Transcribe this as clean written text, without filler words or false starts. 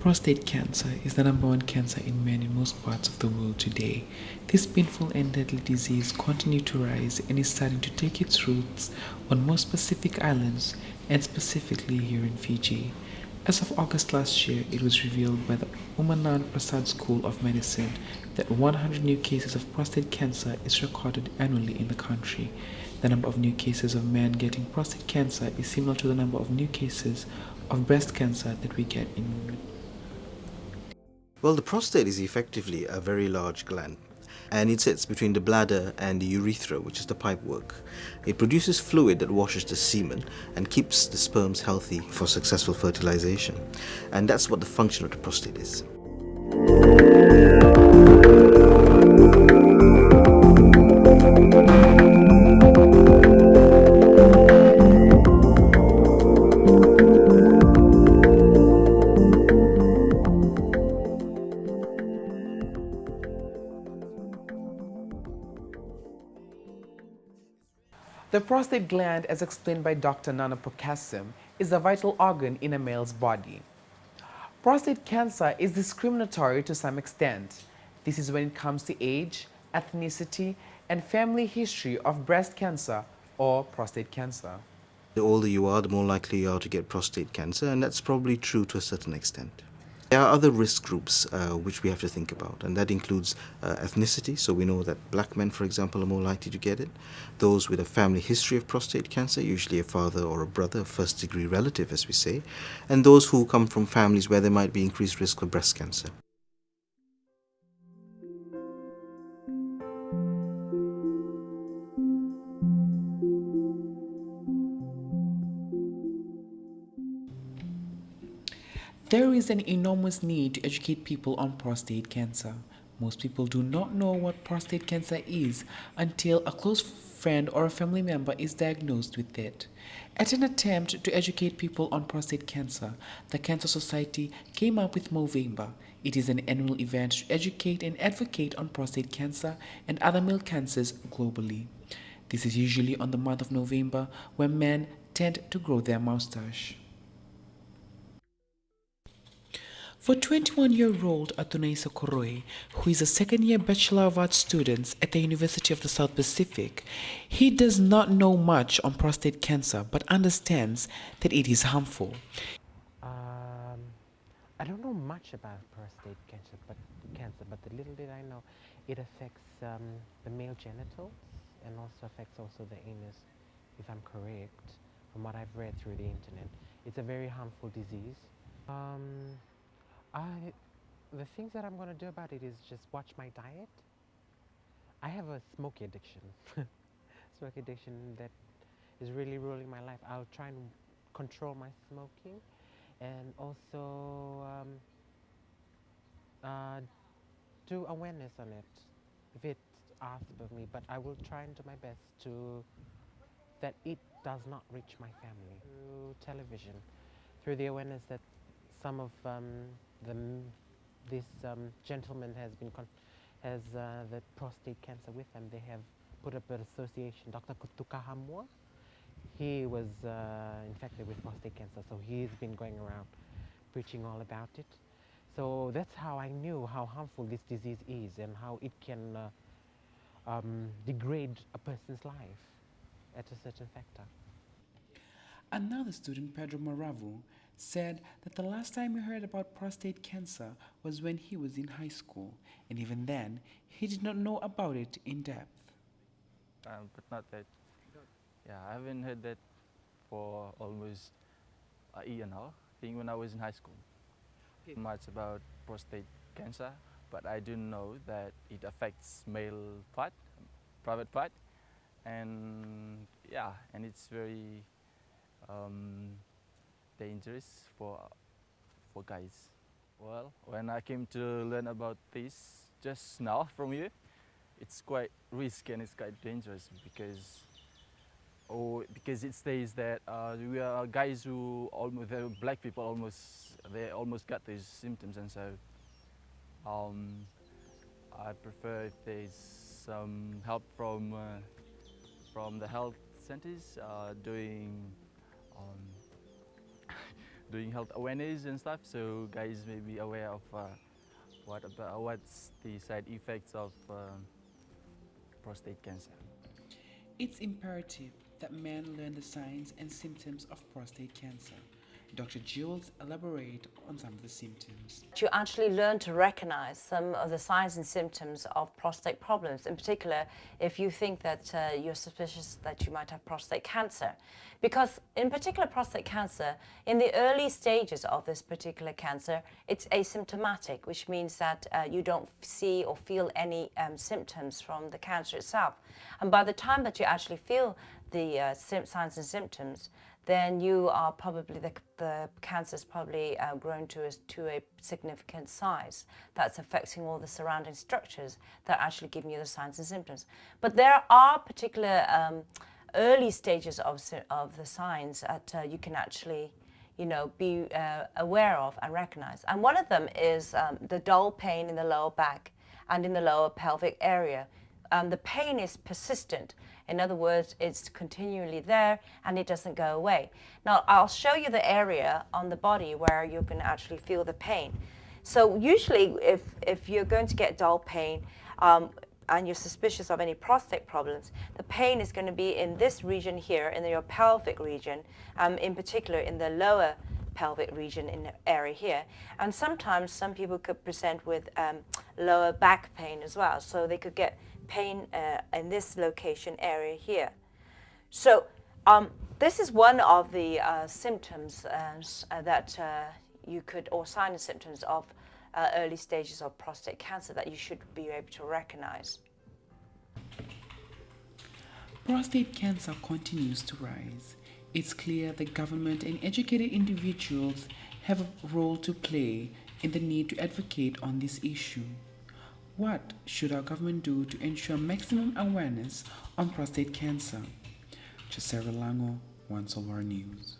Prostate cancer is the number one cancer in men in most parts of the world today. This painful and deadly disease continues to rise and is starting to take its roots on most Pacific islands and specifically here in Fiji. As of August last year, it was revealed by the Umanand Prasad School of Medicine that 100 new cases of prostate cancer is recorded annually in the country. The number of new cases of men getting prostate cancer is similar to the number of new cases of breast cancer that we get in women. Well, the prostate is effectively a very large gland, and it sits between the bladder and the urethra, which is the pipework. It produces fluid that washes the semen and keeps the sperms healthy for successful fertilization. And that's what the function of the prostate is. The prostate gland, as explained by Dr. Nana Prakasim, is a vital organ in a male's body. Prostate cancer is discriminatory to some extent. This is when it comes to age, ethnicity, and family history of breast cancer or prostate cancer. The older you are, the more likely you are to get prostate cancer, and that's probably true to a certain extent. There are other risk groups which we have to think about, and that includes ethnicity. So we know that black men, for example, are more likely to get it. Those with a family history of prostate cancer, usually a father or a brother, a first degree relative, as we say, and those who come from families where there might be increased risk of breast cancer. There is an enormous need to educate people on prostate cancer. Most people do not know what prostate cancer is until a close friend or a family member is diagnosed with it. At an attempt to educate people on prostate cancer, the Cancer Society came up with Movember. It is an annual event to educate and advocate on prostate cancer and other male cancers globally. This is usually on the month of November, where men tend to grow their mustache. For 21-year-old Atunaisa Koroi, who is a second-year Bachelor of Arts student at the University of the South Pacific, he does not know much on prostate cancer but understands that it is harmful. Um, I don't know much about prostate cancer, but the little that I know, it affects the male genitals and also affects also the anus, if I'm correct, from what I've read through the internet. It's a very harmful disease. Um, I, the things that I'm going to do about it is just watch my diet. I have a smoke addiction, smoke addiction that is really ruling my life. I'll try and control my smoking and also uh, do awareness on it if it's asked of me, but I will try and do my best to that it does not reach my family through television, through the awareness that some of this gentleman has the prostate cancer with him. They have put up an association, Dr. Kutukahamua. He was infected with prostate cancer, so he's been going around preaching all about it. So that's how I knew how harmful this disease is and how it can degrade a person's life at a certain factor. Another student, Pedro Maravu, said that the last time he heard about prostate cancer was when he was in high school, and even then, he did not know about it in depth. But not that. Yeah, I haven't heard that for almost a year now. I think when I was in high school. Okay. Much about prostate cancer, but I do know that it affects male part, private part, and yeah, and it's very dangerous for guys. Well, when I came to learn about this just now from you, it's quite risky and it's quite dangerous because it says that we are guys who almost black people almost got these symptoms, and so I prefer if there's some help from the health centers doing doing health awareness and stuff, so guys may be aware of what's the side effects of prostate cancer. It's imperative that men learn the signs and symptoms of prostate cancer. Dr. Jules elaborate on some of the symptoms. You actually learn to recognize some of the signs and symptoms of prostate problems, in particular if you think that you're suspicious that you might have prostate cancer. Because in particular prostate cancer, in the early stages of this particular cancer, it's asymptomatic, which means that you don't see or feel any symptoms from the cancer itself. And by the time that you actually feel the signs and symptoms, then you are probably, the cancer is probably grown to a significant size that's affecting all the surrounding structures that are actually giving you the signs and symptoms. But there are particular early stages of the signs that you can actually be aware of and recognize. And one of them is the dull pain in the lower back and in the lower pelvic area. The pain is persistent. In other words, it's continually there and it doesn't go away. Now, I'll show you the area on the body where you can actually feel the pain. So usually if you're going to get dull pain and you're suspicious of any prostate problems, the pain is going to be in this region here, in your pelvic region, in particular in the lower pelvic region in the area here. And sometimes some people could present with lower back pain as well. So they could get pain in this location area here. So this is one of the symptoms that you could, or signs and symptoms of early stages of prostate cancer that you should be able to recognize. Prostate cancer continues to rise. It's clear that government and educated individuals have a role to play in the need to advocate on this issue. What should our government do to ensure maximum awareness on prostate cancer? Josaia Lango, One Silver News.